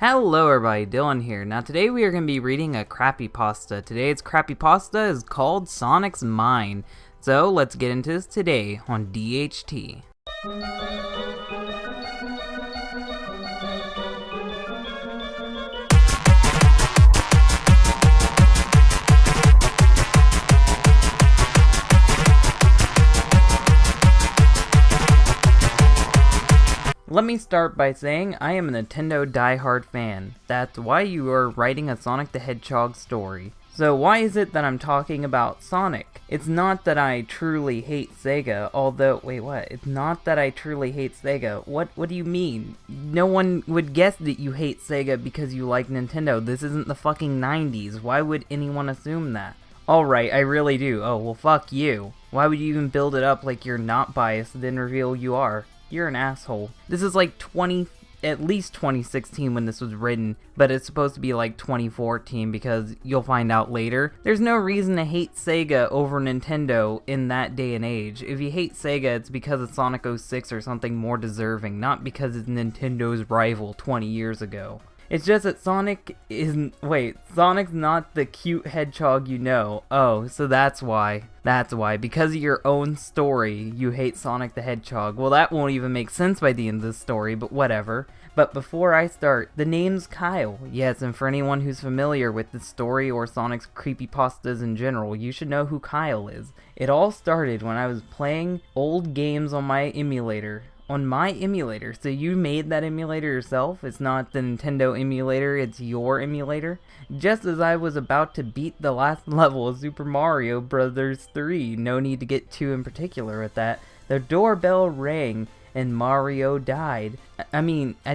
Hello everybody, Dylan here. Now today we are going to be reading a Crappypasta. Today's Crappypasta is called Sonic's Mine. So let's get into this today on DHT. Let me start by saying I am a Nintendo diehard fan. That's why you are writing a Sonic the Hedgehog story. So why is it that I'm talking about Sonic? It's not that I truly hate Sega, although, wait, what? It's not that I truly hate Sega. What do you mean? No one would guess that you hate Sega because you like Nintendo. This isn't the fucking 90s. Why would anyone assume that? Alright, I really do. Oh, well fuck you. Why would you even build it up like you're not biased, then reveal you are? You're an asshole. This is like at least 2016 when this was written, but it's supposed to be like 2014 because you'll find out later. There's no reason to hate Sega over Nintendo in that day and age. If you hate Sega, it's because of Sonic 06 or something more deserving, not because it's Nintendo's rival 20 years ago. It's just that Sonic's not the cute hedgehog you know. Oh, so that's why. That's why. Because of your own story, you hate Sonic the Hedgehog. Well, that won't even make sense by the end of the story, but whatever. But before I start, the name's Kyle. Yes, and for anyone who's familiar with the story or Sonic's creepypastas in general, you should know who Kyle is. It all started when I was playing old games on my emulator. So you made that emulator yourself? It's not the Nintendo emulator, it's your emulator? Just as I was about to beat the last level of Super Mario Bros. 3, no need to get too in particular with that, the doorbell rang and Mario died. I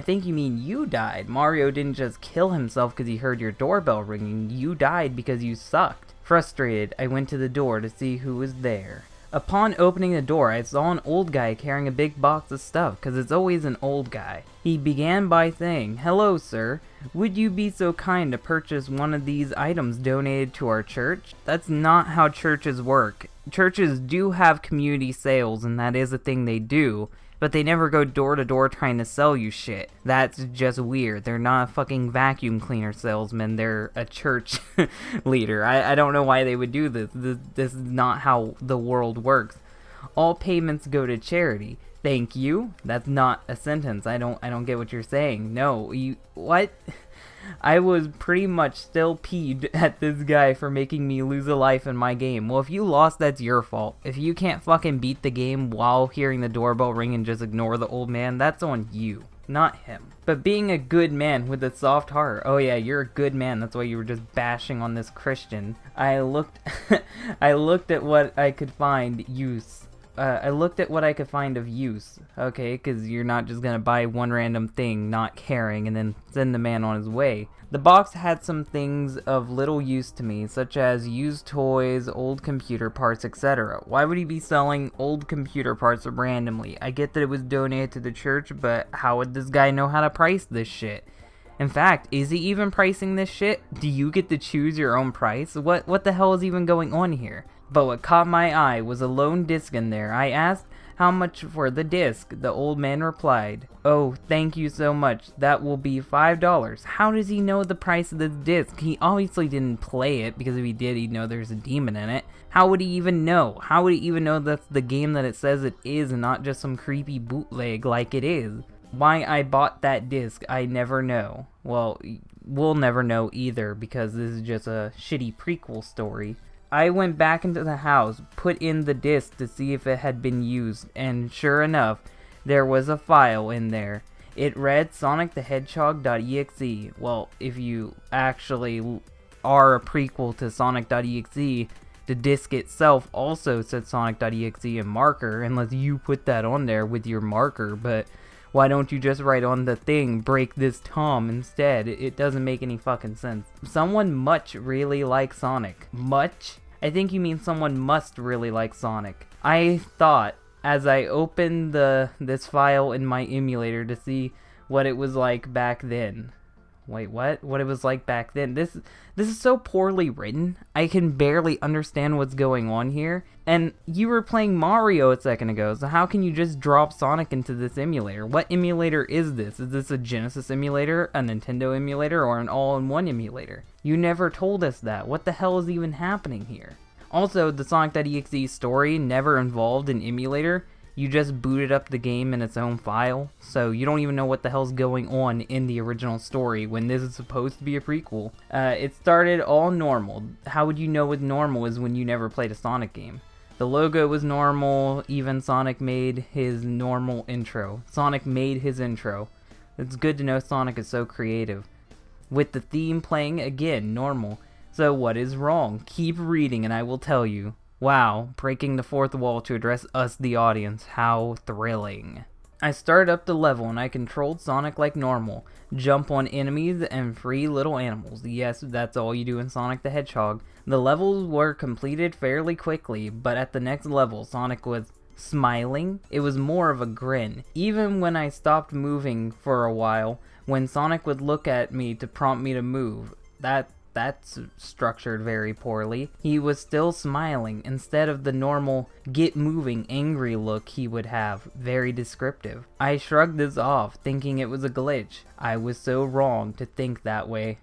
think you mean you died. Mario didn't just kill himself because he heard your doorbell ringing, you died because you sucked. Frustrated, I went to the door to see who was there. Upon opening the door, I saw an old guy carrying a big box of stuff, because it's always an old guy. He began by saying, "Hello, sir. Would you be so kind to purchase one of these items donated to our church?" That's not how churches work. Churches do have community sales, and that is a thing they do, but they never go door to door trying to sell you shit. That's just weird. They're not a fucking vacuum cleaner salesman. They're a church leader. I don't know why they would do this. This is not how the world works. All payments go to charity. Thank you? That's not a sentence. I don't get what you're saying. No, what? I was pretty much still peeved at this guy for making me lose a life in my game. Well, if you lost, that's your fault. If you can't fucking beat the game while hearing the doorbell ring and just ignore the old man, that's on you, not him. But being a good man with a soft heart, oh yeah, you're a good man, that's why you were just bashing on this Christian. I looked at what I could find of use, okay, because you're not just gonna buy one random thing, not caring, and then send the man on his way. The box had some things of little use to me, such as used toys, old computer parts, etc. Why would he be selling old computer parts randomly? I get that it was donated to the church, but how would this guy know how to price this shit? In fact, is he even pricing this shit? Do you get to choose your own price? What the hell is even going on here? But what caught my eye was a lone disc in there. I asked, "How much for the disc?" The old man replied, "Oh, thank you so much. That will be $5. How does he know the price of this disc? He obviously didn't play it, because if he did, he'd know there's a demon in it. How would he even know? How would he even know that's the game that it says it is and not just some creepy bootleg like it is? Why I bought that disc, I never know. Well, we'll never know either, because this is just a shitty prequel story. I went back into the house, put in the disc to see if it had been used, and sure enough, there was a file in there. It read sonicthehedgehog.exe. Well, if you actually are a prequel to Sonic.exe, the disc itself also said Sonic.exe and marker, unless you put that on there with your marker, but why don't you just write on the thing, "Break this Tom" instead? It doesn't make any fucking sense. Someone much really likes Sonic. Much? I think you mean someone must really like Sonic. I thought, as I opened this file in my emulator to see what it was like back then. Wait, what? What it was like back then. This is so poorly written. I can barely understand what's going on here. And you were playing Mario a second ago, so how can you just drop Sonic into this emulator? What emulator is this? Is this a Genesis emulator, a Nintendo emulator, or an all-in-one emulator? You never told us that. What the hell is even happening here? Also, the Sonic.exe story never involved an emulator. You just booted up the game in its own file, so you don't even know what the hell's going on in the original story when this is supposed to be a prequel. It started all normal. How would you know what normal is when you never played a Sonic game? The logo was normal, even Sonic made his normal intro. Sonic made his intro. It's good to know Sonic is so creative. With the theme playing, again, normal. So what is wrong? Keep reading and I will tell you. Wow, breaking the fourth wall to address us, the audience. How thrilling. I started up the level and I controlled Sonic like normal. Jump on enemies and free little animals. Yes, that's all you do in Sonic the Hedgehog. The levels were completed fairly quickly, but at the next level, Sonic was smiling. It was more of a grin. Even when I stopped moving for a while, when Sonic would look at me to prompt me to move, that's structured very poorly. He was still smiling instead of the normal get moving angry look he would have. Very descriptive. I shrugged this off, thinking it was a glitch. I was so wrong to think that way.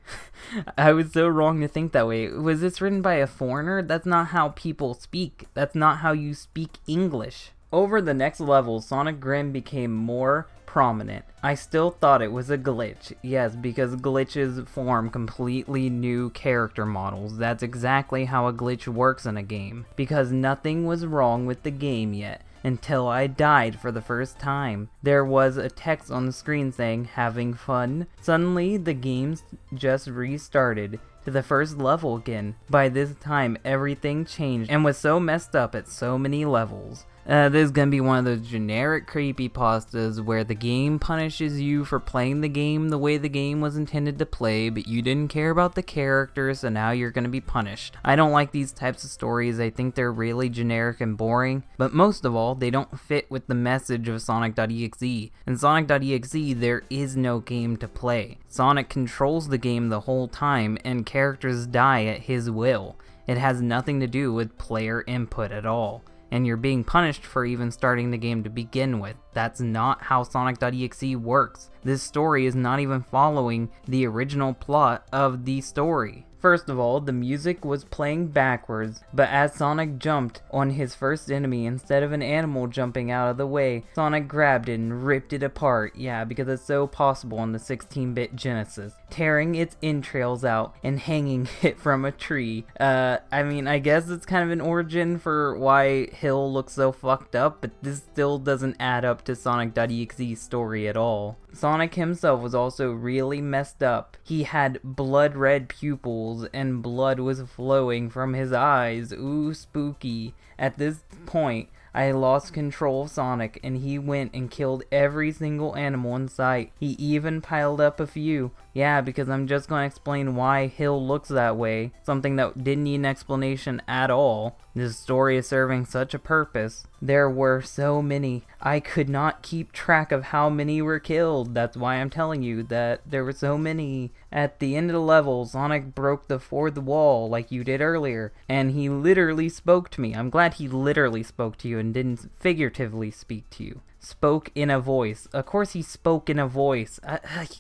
Was this written by a foreigner? That's not how people speak. That's not how you speak English. Over the next level, Sonic Grin became more prominent. I still thought it was a glitch. Yes, because glitches form completely new character models. That's exactly how a glitch works in a game. Because nothing was wrong with the game yet, until I died for the first time. There was a text on the screen saying, "Having fun?" Suddenly, the game just restarted to the first level again. By this time, everything changed and was so messed up at so many levels. This is gonna be one of those generic creepypastas where the game punishes you for playing the game the way the game was intended to play, but you didn't care about the characters, so now you're gonna be punished. I don't like these types of stories. I think they're really generic and boring, but most of all, they don't fit with the message of Sonic.exe. In Sonic.exe, there is no game to play. Sonic controls the game the whole time, and characters die at his will. It has nothing to do with player input at all. And you're being punished for even starting the game to begin with. That's not how Sonic.exe works. This story is not even following the original plot of the story. First of all, the music was playing backwards, but as Sonic jumped on his first enemy, instead of an animal jumping out of the way, Sonic grabbed it and ripped it apart. Yeah, because it's so possible on the 16-bit Genesis. Tearing its entrails out and hanging it from a tree. I guess it's kind of an origin for why Hill looks so fucked up, but this still doesn't add up to Sonic.exe's story at all. Sonic himself was also really messed up. He had blood-red pupils and blood was flowing from his eyes. Ooh, spooky. At this point, I lost control of Sonic and he went and killed every single animal in sight. He even piled up a few. Yeah, because I'm just going to explain why Hill looks that way. Something that didn't need an explanation at all. This story is serving such a purpose. There were so many. I could not keep track of how many were killed. That's why I'm telling you that there were so many. At the end of the level, Sonic broke the fourth wall like you did earlier. And he literally spoke to me. I'm glad he literally spoke to you and didn't figuratively speak to you. Spoke in a voice. Of course he spoke in a voice.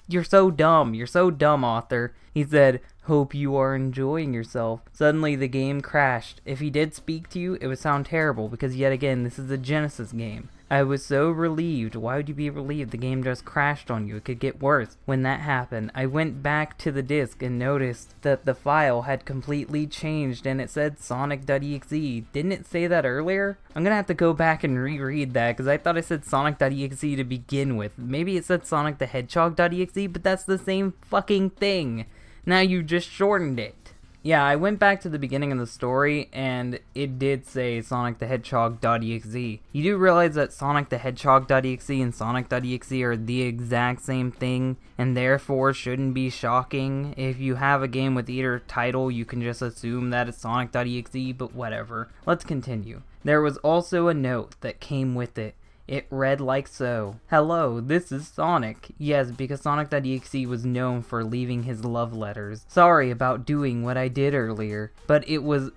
You're so dumb. You're so dumb, author. He said, "Hope you are enjoying yourself." Suddenly the game crashed. If he did speak to you, it would sound terrible because yet again, this is a Genesis game. I was so relieved. Why would you be relieved? The game just crashed on you. It could get worse. When that happened, I went back to the disk and noticed that the file had completely changed and it said Sonic.exe. Didn't it say that earlier? I'm gonna have to go back and reread that because I thought I said Sonic.exe to begin with. Maybe it said Sonic the Hedgehog.exe, but that's the same fucking thing. Now you just shortened it. Yeah, I went back to the beginning of the story, and it did say Sonic the Hedgehog.exe. You do realize that Sonic the Hedgehog.exe and Sonic.exe are the exact same thing, and therefore shouldn't be shocking. If you have a game with either title, you can just assume that it's Sonic.exe, but whatever. Let's continue. There was also a note that came with it. It read like so. Hello, this is Sonic. Yes, because Sonic.exe was known for leaving his love letters. Sorry about doing what I did earlier, but it was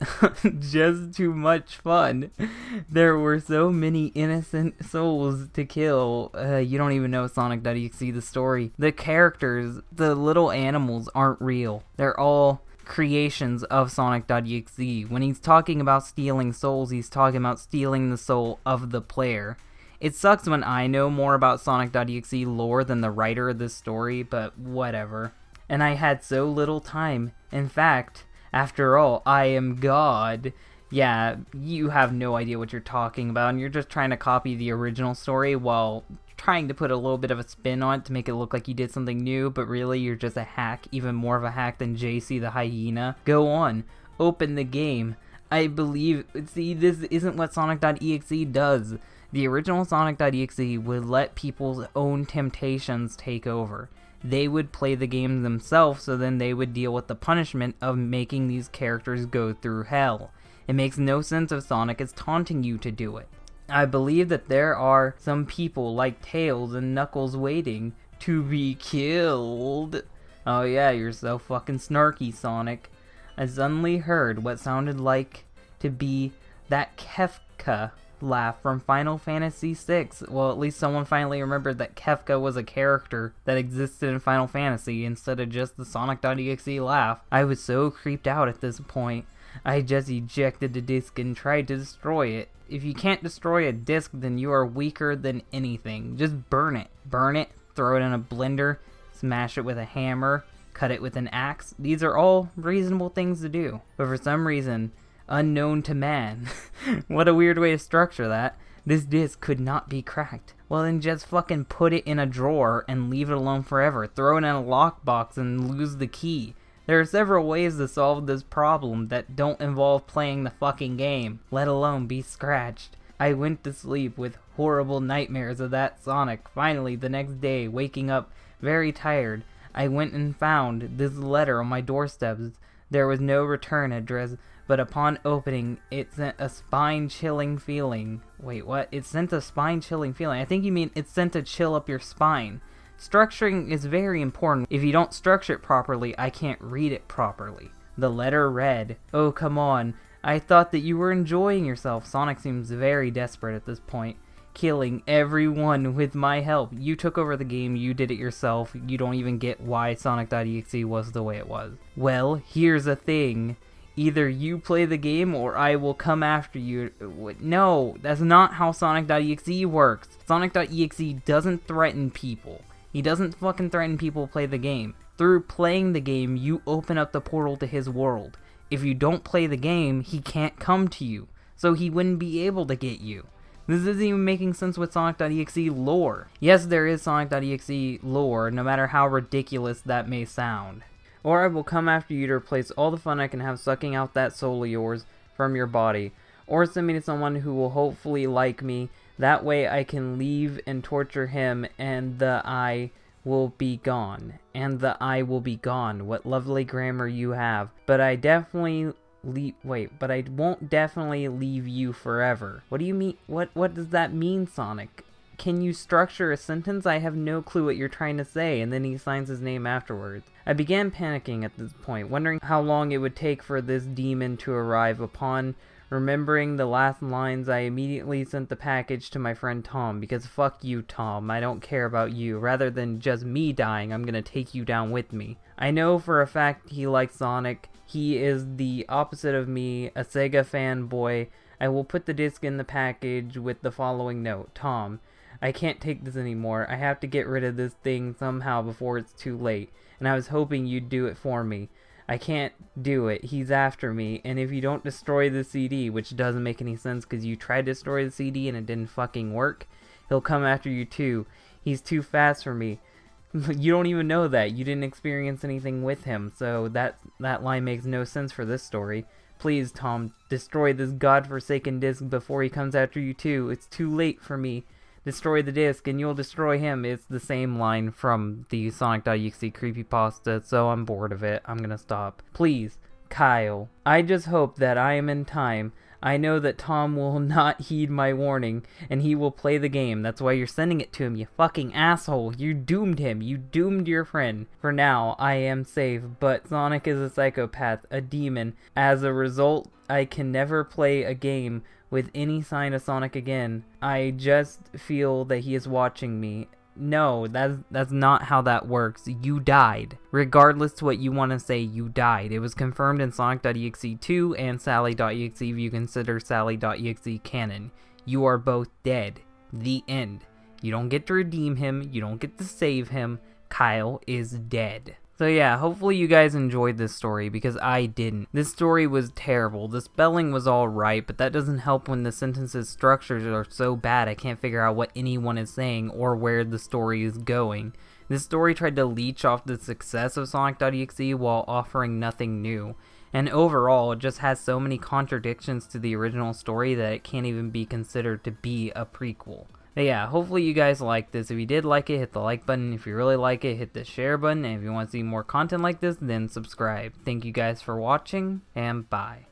just too much fun. There were so many innocent souls to kill. You don't even know Sonic.exe, the story. The characters, the little animals aren't real. They're all creations of Sonic.exe. When he's talking about stealing souls, he's talking about stealing the soul of the player. It sucks when I know more about Sonic.exe lore than the writer of this story, but whatever. And I had so little time. In fact, after all, I am God. Yeah, you have no idea what you're talking about, and you're just trying to copy the original story while trying to put a little bit of a spin on it to make it look like you did something new, but really you're just a hack, even more of a hack than JC the hyena. Go on, open the game. I believe, see, this isn't what Sonic.exe does. The original Sonic.exe would let people's own temptations take over. They would play the game themselves, so then they would deal with the punishment of making these characters go through hell. It makes no sense if Sonic is taunting you to do it. I believe that there are some people like Tails and Knuckles waiting to be killed. Oh yeah, you're so fucking snarky, Sonic. I suddenly heard what sounded like to be that Kefka laugh from Final Fantasy VI. Well, at least someone finally remembered that Kefka was a character that existed in Final Fantasy instead of just the Sonic.exe laugh. I was so creeped out at this point. I just ejected the disc and tried to destroy it. If you can't destroy a disc, then you are weaker than anything. Just burn it. Burn it, throw it in a blender, smash it with a hammer, cut it with an axe. These are all reasonable things to do. But for some reason, unknown to man, what a weird way to structure that, this disc could not be cracked. Well, then just fucking put it in a drawer and leave it alone forever. Throw it in a lockbox and lose the key. There are several ways to solve this problem that don't involve playing the fucking game, let alone be scratched. I went to sleep with horrible nightmares of that Sonic. Finally, the next day, waking up very tired, I went and found this letter on my doorstep. There was no return address, but upon opening, it sent a spine-chilling feeling. Wait, what? It sent a spine-chilling feeling. I think you mean it sent a chill up your spine. Structuring is very important. If you don't structure it properly, I can't read it properly. The letter read, "Oh, come on. I thought that you were enjoying yourself." Sonic seems very desperate at this point. "Killing everyone with my help. You took over the game. You did it yourself. You don't even get why Sonic.exe was the way it was. Well, here's the thing. Either you play the game or I will come after you." No, that's not how Sonic.exe works. Sonic.exe doesn't threaten people. He doesn't fucking threaten people to play the game. Through playing the game, you open up the portal to his world. If you don't play the game, he can't come to you. So he wouldn't be able to get you. This isn't even making sense with Sonic.exe lore. Yes, there is Sonic.exe lore, no matter how ridiculous that may sound. Or I will come after you to replace all the fun I can have sucking out that soul of yours from your body. Or send me to someone who will hopefully like me. That way I can leave and torture him and the I will be gone. And the I will be gone. What lovely grammar you have. But I definitely but I won't definitely leave you forever. What do you mean? What does that mean, Sonic? Can you structure a sentence? I have no clue what you're trying to say. And then he signs his name afterwards. I began panicking at this point, wondering how long it would take for this demon to arrive. Upon remembering the last lines, I immediately sent the package to my friend Tom, because fuck you, Tom, I don't care about you. Rather than just me dying, I'm gonna take you down with me. I know for a fact he likes Sonic. He is the opposite of me, a Sega fanboy. I will put the disc in the package with the following note. Tom, I can't take this anymore. I have to get rid of this thing somehow before it's too late, and I was hoping you'd do it for me. I can't do it. He's after me, and if you don't destroy the CD, which doesn't make any sense because you tried to destroy the CD and it didn't fucking work, he'll come after you too. He's too fast for me. You don't even know that. You didn't experience anything with him, so that line makes no sense for this story. Please, Tom, destroy this godforsaken disc before he comes after you too. It's too late for me. Destroy the disc and you'll destroy him. It's the same line from the Sonic.exe creepypasta, so I'm bored of it. I'm gonna stop. Please, Kyle. I just hope that I am in time. I know that Tom will not heed my warning, and he will play the game. That's why you're sending it to him, you fucking asshole. You doomed him. You doomed your friend. For now, I am safe, but Sonic is a psychopath, a demon. As a result, I can never play a game with any sign of Sonic again. I just feel that he is watching me. No, that's not how that works. You died. Regardless to what you want to say, you died. It was confirmed in Sonic.exe 2 and Sally.exe if you consider Sally.exe canon. You are both dead. The end. You don't get to redeem him. You don't get to save him. Kyle is dead. So yeah, hopefully you guys enjoyed this story, because I didn't. This story was terrible. The spelling was alright, but that doesn't help when the sentences structures are so bad I can't figure out what anyone is saying or where the story is going. This story tried to leech off the success of Sonic.exe while offering nothing new. And overall, it just has so many contradictions to the original story that it can't even be considered to be a prequel. But yeah, hopefully you guys liked this. If you did like it, hit the like button. If you really like it, hit the share button. And if you want to see more content like this, then subscribe. Thank you guys for watching, and bye.